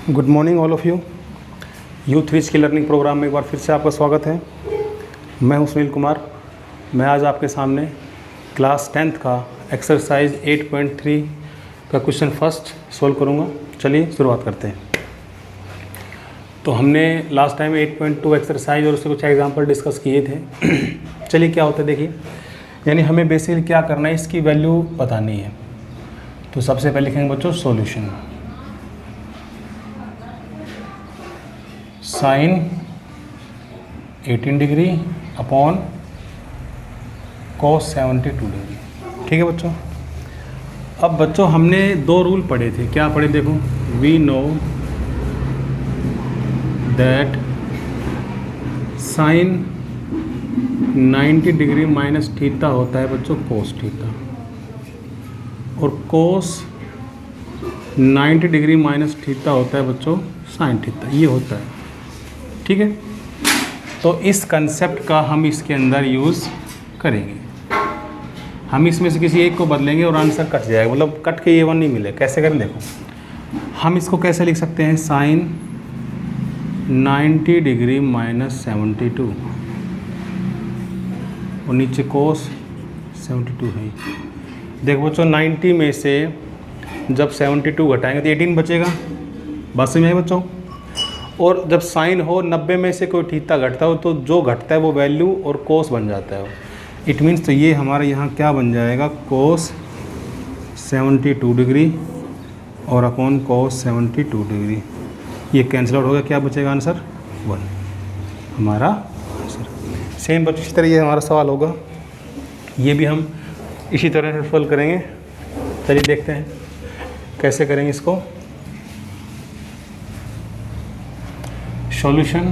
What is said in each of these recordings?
Good morning all of you. Youth reach के learning programme में एक बार फिर से आपका स्वागत है। मैं हूं सुनील कुमार। मैं आज आपके सामने क्लास 10th का एक्सरसाइज 8.3 का क्वेश्चन फर्स्ट सॉल्व करूंगा। चलिए शुरुआत करते हैं। तो हमने लास्ट टाइम 8.2 एक्सरसाइज और उससे कुछ एग्जाम्पल डिस्कस किए थे। चलिए क्या होता है देखिए, यानी हमें बेसिकली क्या करना है, इसकी वैल्यू बतानी है। तो सबसे पहले लिखेंगे बच्चों solution. Sine 18 degree upon cos 72 degree. ठीक है बच्चों। अब बच्चों हमने दो रूल पढ़े थे। क्या पढ़े देखो, we know that sine 90 degree minus theta होता है बच्चों कोस थीटा, और कोस 90 डिग्री माइनस थीटा होता है बच्चों साइन थीटा। ये होता है, ठीक है। तो इस कंसेप्ट का हम इसके अंदर यूज़ करेंगे। हम इसमें से किसी एक को बदलेंगे और आंसर कट जाएगा, मतलब कट के ये वन नहीं मिले। कैसे करें देखो, हम इसको कैसे लिख सकते हैं, साइन 90 डिग्री माइनस 72 और नीचे कोस 72 है। देखो बच्चों 90 में से जब 72 घटाएंगे तो 18 बचेगा। बात समझ में आई बच्चों। और जब साइन हो 90 में से कोई थीटा घटता हो तो जो घटता है वो वैल्यू और कोस बन जाता है। इट मीन्स तो ये हमारे यहाँ क्या बन जाएगा, कोस 72 डिग्री और अपॉन कोस 72 डिग्री। ये कैंसिल आउट होगा, क्या बचेगा आंसर 1 हमारा आंसर। सेम बच्चों इसी तरह ये हमारा सवाल होगा। ये भी हम इसी तरह से सॉल्व करेंगे। चलिए देखते हैं कैसे करेंगे इसको। सॉल्यूशन।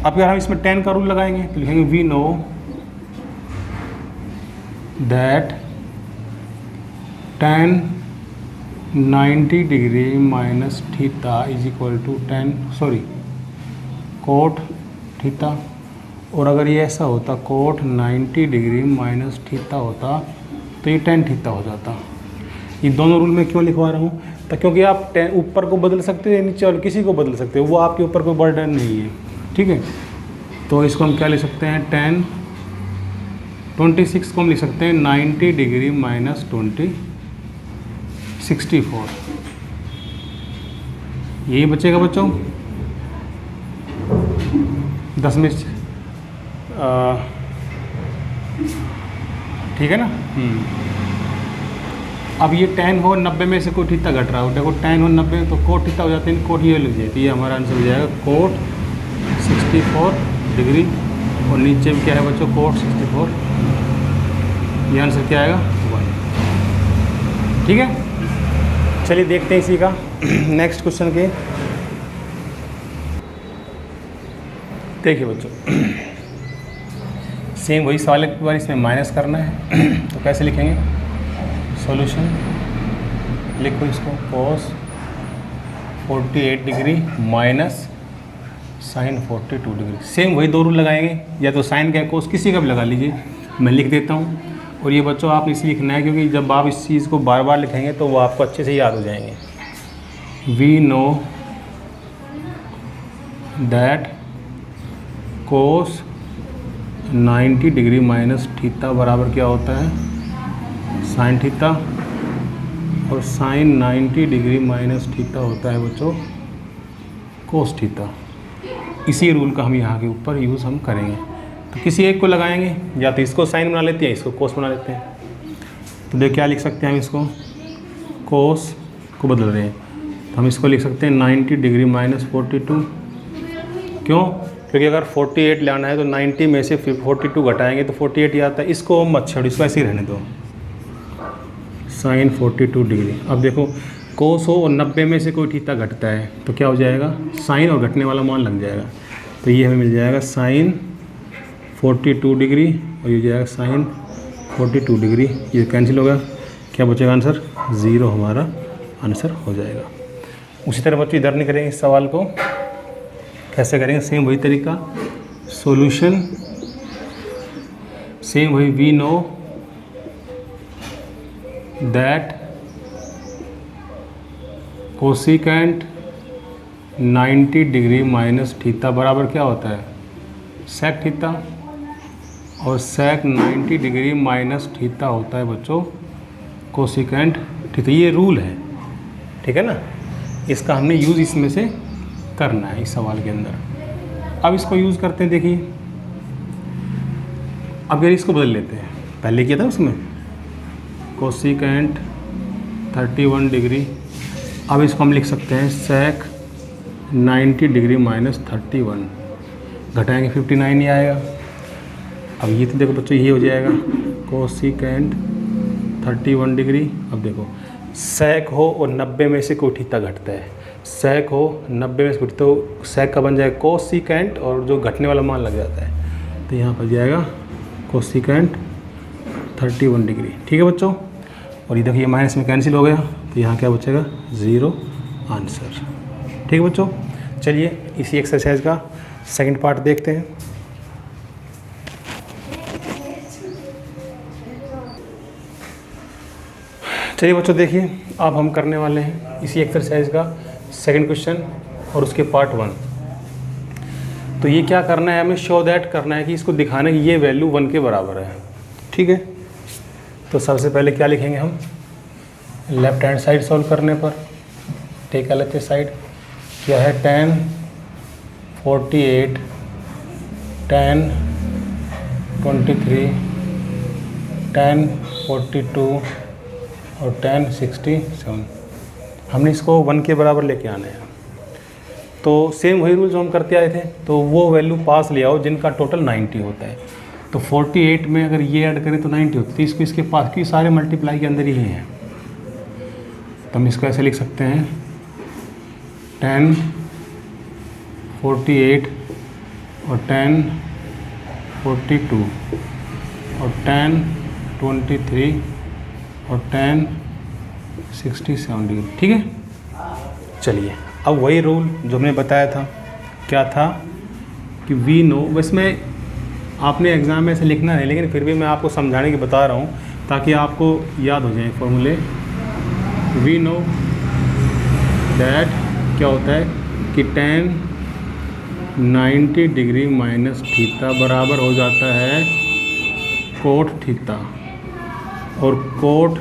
अब अगर हम इसमें 10 का रूल लगाएंगे तो लिखेंगे we know that tan 90 degree minus theta is equal to cot theta. और अगर ये ऐसा होता कोट 90 डिग्री माइनस थीटा होता तो ये tan थीटा हो जाता। ये दोनों रूल में क्यों लिखवा रहा हूँ, तो क्योंकि आप ऊपर को बदल सकते हो, नीचे और किसी को बदल सकते हो, वो आपके ऊपर कोई बर्डन नहीं है, ठीक है। तो इसको हम क्या लिख सकते हैं, tan 26 को हम लिख सकते हैं 90 डिग्री माइनस 64। यही बचेगा बच्चों 10 में, ठीक है ना। अब ये tan हो 90 में से कोट थीटा घट रहा हो, देखो tan हो 90 में तो कोट थीटा हो जाते हैं, कोट ये लग जाती है। हमारा आंसर हो जाएगा कोट 64 डिग्री और नीचे में क्या है बच्चों, कोट 64। ये आंसर क्या आएगा 1, ठीक है। चलिए देखते हैं इसी का नेक्स्ट क्वेश्चन के। देखिए बच्चों सेम वही सवाल एक बार इसमें माइनस करना है। तो कैसे लिखेंगे, सॉल्यूशन लिखो इसको, cos 48 degree minus sine 42 degree. Same वही दो रूल लगाएंगे, या तो साइन का कोस किसी का भी लगा लीजिए। मैं लिख देता हूँ। और ये बच्चों आपने इसलिए लिखना है क्योंकि जब आप इस चीज़ को बार बार लिखेंगे तो वो आपको अच्छे से याद हो जाएंगे। We know that cos 90 degree minus theta बराबर क्या होता है, साइन थीटा, और साइन 90 डिग्री माइनस थीटा होता है बच्चों कोस थीटा। इसी रूल का हम यहाँ के ऊपर यूज़ हम करेंगे। तो किसी एक को लगाएंगे, या तो इसको साइन बना लेते हैं, इसको कोस बना लेते हैं। तो देख क्या लिख सकते हैं हम, इसको कोस को बदल रहे हैं तो हम इसको लिख सकते हैं 90 डिग्री माइनस 42। क्यों, क्योंकि अगर 48 लाना है तो 90 में से 42 घटाएंगे तो 48 ही आता है। इसको मत छोड़ो, इसको ऐसे ही रहने दो, साइन 42 डिग्री। अब देखो कोस हो और 90 में से कोई थीटा घटता है तो क्या हो जाएगा, साइन और घटने वाला मान लग जाएगा। तो ये हमें मिल जाएगा साइन 42 डिग्री और ये जाएगा साइन 42 डिग्री। ये कैंसिल होगा, क्या बचेगा आंसर 0 हमारा आंसर हो जाएगा। उसी तरह बच्चों इधर नहीं करेंगे इस सवाल को। कैसे करेंगे, सेम वही तरीका, सॉल्यूशन सेम वही, we know that cosecant 90 degree minus theta बराबर क्या होता है, सेक थीटा, और सेक 90 डिग्री माइनस थीटा होता है बच्चों कोसिकेंट थीटा। ये रूल है, ठीक है ना, इसका हमने यूज़ इसमें से करना है इस सवाल के अंदर। अब इसको यूज़ करते हैं, देखिए अब यार इसको बदल लेते हैं, पहले किया था उसमें कोसिकेंट 31 डिग्री, अब इसको हम लिख सकते हैं सेक 90 डिग्री माइनस 31, घटाएंगे 59 ही आएगा। अब ये तो देखो बच्चों ये हो जाएगा कोसिकेंट 31 डिग्री। अब देखो सेक हो और 90 में से कोई थीटा घटता है, सेक हो 90 में से कोई, तो सेक का बन जाएगा कोसिकेंट और जो घटने वाला मान लग जाता है, तो यहाँ पर जाएगा कोसिकेंट 31 डिग्री। ठीक है बच्चों, और ये देखिए ये माइनस में कैंसिल हो गया, तो यहाँ क्या बचेगा 0 आंसर। ठीक है बच्चों, चलिए इसी एक्सरसाइज का सेकंड पार्ट देखते हैं। चलिए बच्चों देखिए, अब हम करने वाले हैं इसी एक्सरसाइज का सेकंड क्वेश्चन और उसके पार्ट 1। तो ये क्या करना है, हमें शो दैट करना है कि इसको दिखाना है कि ये वैल्यू 1 के बराबर है। ठीक है, तो सबसे पहले क्या लिखेंगे हम, लेफ्ट हैंड साइड सॉल्व करने पर टेक LHS साइड क्या है 10 48 10 23 10 42 और 10 67। हमने इसको 1 के बराबर लेके आना है। तो सेम वही रूल जो हम करते आए थे, तो वो वैल्यू पास ले आओ जिनका टोटल 90 होता है। तो 48 में अगर ये ऐड करें तो 90 होती है, तो इसको इसके पास की सारे मल्टीप्लाई के अंदर ही हैं, तो हम इसको ऐसे लिख सकते हैं 10 48 और 10 42 और 10 23 और 10 67 डिग्री। ठीक है, चलिए अब वही रूल जो हमने बताया था, क्या था कि वी नो, वैसे में आपने एग्ज़ाम में ऐसे लिखना है, लेकिन फिर भी मैं आपको समझाने की बता रहा हूँ ताकि आपको याद हो जाए फॉर्मूले। वी नो दैट क्या होता है कि 10 90 डिग्री माइनस थीटा बराबर हो जाता है कोट थीटा, और कोट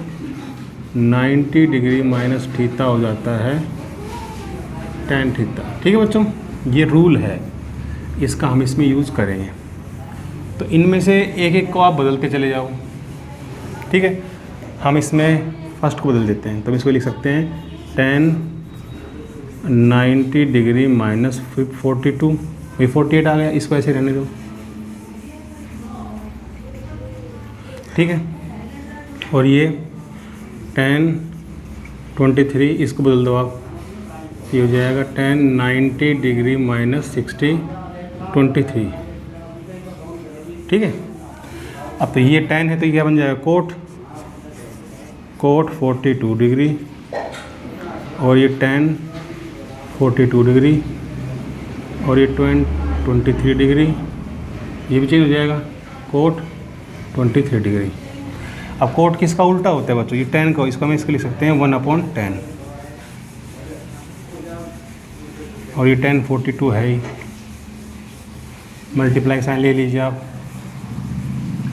90 डिग्री माइनस थीटा हो जाता है टेन थीटा। ठीक है बच्चों, ये रूल है, इसका हम इसमें यूज़ करेंगे। तो इनमें से एक एक को आप बदलते चले जाओ। ठीक है, हम इसमें फर्स्ट को बदल देते हैं, तो इसको लिख सकते हैं 10 90 डिग्री माइनस 42, ये 48 आ गया, इसको ऐसे रहने दो। ठीक है, और ये 10 23 इसको बदल दो आप, ये हो जाएगा 10 90 डिग्री माइनस 60 23। ठीक है, अब तो ये 10 है तो ये क्या बन जाएगा कोट 42 डिग्री, और ये 10 42 डिग्री, और ये 23 डिग्री, ये भी चेंज हो जाएगा कोट 23 डिग्री। अब कोट किसका उल्टा होता है बच्चों, ये 10 को, इसको हम इसको लिख सकते हैं 1/10, और ये 10 42 है ही, मल्टीप्लाई साइन ले लीजिए आप,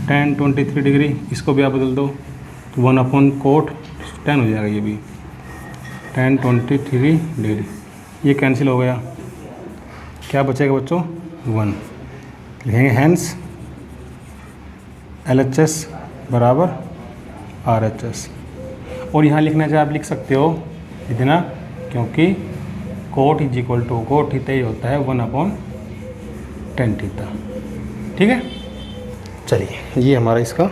10 23 डिग्री, इसको भी आप बदल दो तो 1/कोट 10 हो जाएगा, ये भी 10 23 डिग्री, ये कैंसिल हो गया, क्या बचेगा बच्चों 1, लिखेंगे हैंस LHS बराबर RHS, और यहाँ लिखना चाहे आप लिख सकते हो इतना, क्योंकि cot is equal to cot theta ही होता है 1/10 थीटा। ठीक है, चलिए ये हमारा इसका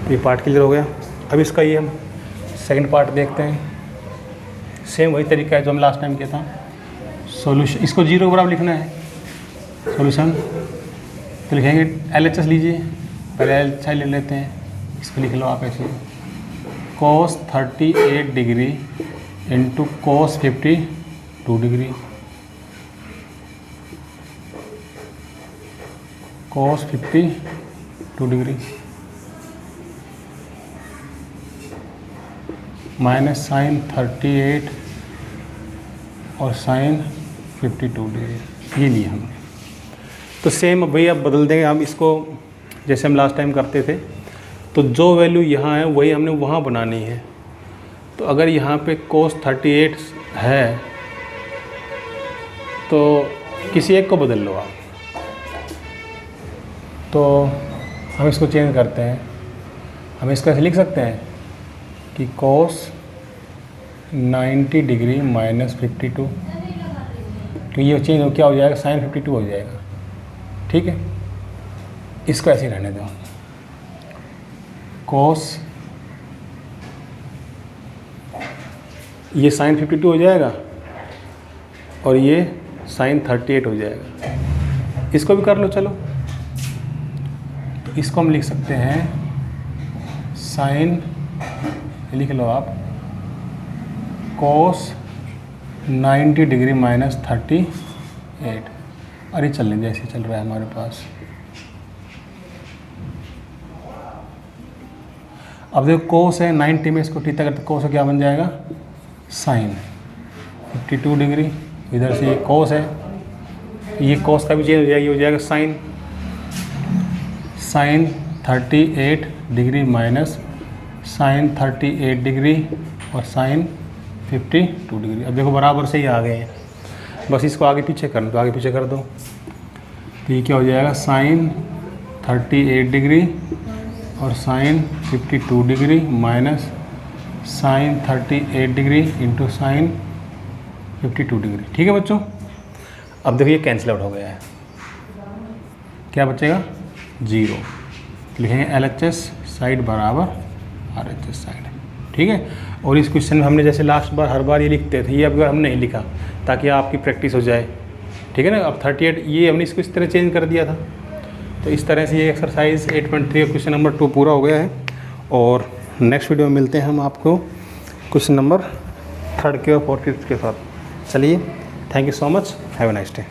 ये पार्ट क्लियर हो गया। अब इसका ये हम सेकंड पार्ट देखते हैं। सेम वही तरीका है जो हम लास्ट टाइम किया था। सॉल्यूशन, इसको 0 के बराबर लिखना है सॉल्यूशन, तो लिखेंगे LHS लीजिए, पहले LHS ले लेते हैं, इसको लिख लो आप ऐसे cos 38 degree into cos 52 degree, cos 52 degree. Minus sine 38 और साइन 52 डिग्री, ये लिया हमने। तो सेम वही अब बदल देंगे हम इसको, जैसे हम लास्ट टाइम करते थे। तो जो वैल्यू यहाँ है वही हमने वहाँ बनानी है। तो अगर यहाँ पे cos 38 है तो किसी एक को बदल लो आप। तो हम इसको चेंज करते हैं, हम इसको ऐसे लिख सकते हैं कि cos 90 डिग्री माइनस 52, तो ये चेंज क्या हो जाएगा, साइन 52 हो जाएगा। ठीक है, इसको ऐसे ही रहने दो। cos ये साइन 52 हो जाएगा और ये साइन 38 हो जाएगा। इसको भी कर लो चलो। तो इसको हम लिख सकते हैं साइन, लिख लो आप, cos 90 डिग्री माइनस 38। अरे चलने जैसे चल रहा है हमारे पास। अब देखो कोस है 90 में, इसको थीटा करते कोस क्या बन जाएगा, साइन 52 डिग्री। इधर से ये कोस है, ये कोस का भी चेंज हो जाएगा, ये हो जाएगा sine 38 degree minus sine 38 degree और साइन 52 डिग्री। अब देखो बराबर से ही आ गए हैं, बस इसको आगे पीछे करना, तो आगे पीछे कर दो। तो ये क्या हो जाएगा, साइन 38 डिग्री और sine 52 degree minus sine 38 degree into sine 52 degree. ठीक है बच्चों, अब देखो ये कैंसिल आउट हो गया है, क्या बचेगा, 0। लिखेंगे LHS साइड बराबर RHS साइड। ठीक है, और इस क्वेश्चन में हमने जैसे लास्ट बार हर बार ये लिखते थे, ये अब हम नहीं लिखा ताकि आपकी प्रैक्टिस हो जाए। ठीक है ना, अब 38 ये हमने इसको इस तरह चेंज कर दिया था। तो इस तरह से ये एक्सरसाइज 8.3 क्वेश्चन नंबर 2 पूरा हो गया है। और नेक्स्ट वीडियो में मिलते हैं हम आपको क्वेश्चन नंबर 3 के और 4 के साथ। चलिए, thank you so much, have a nice day.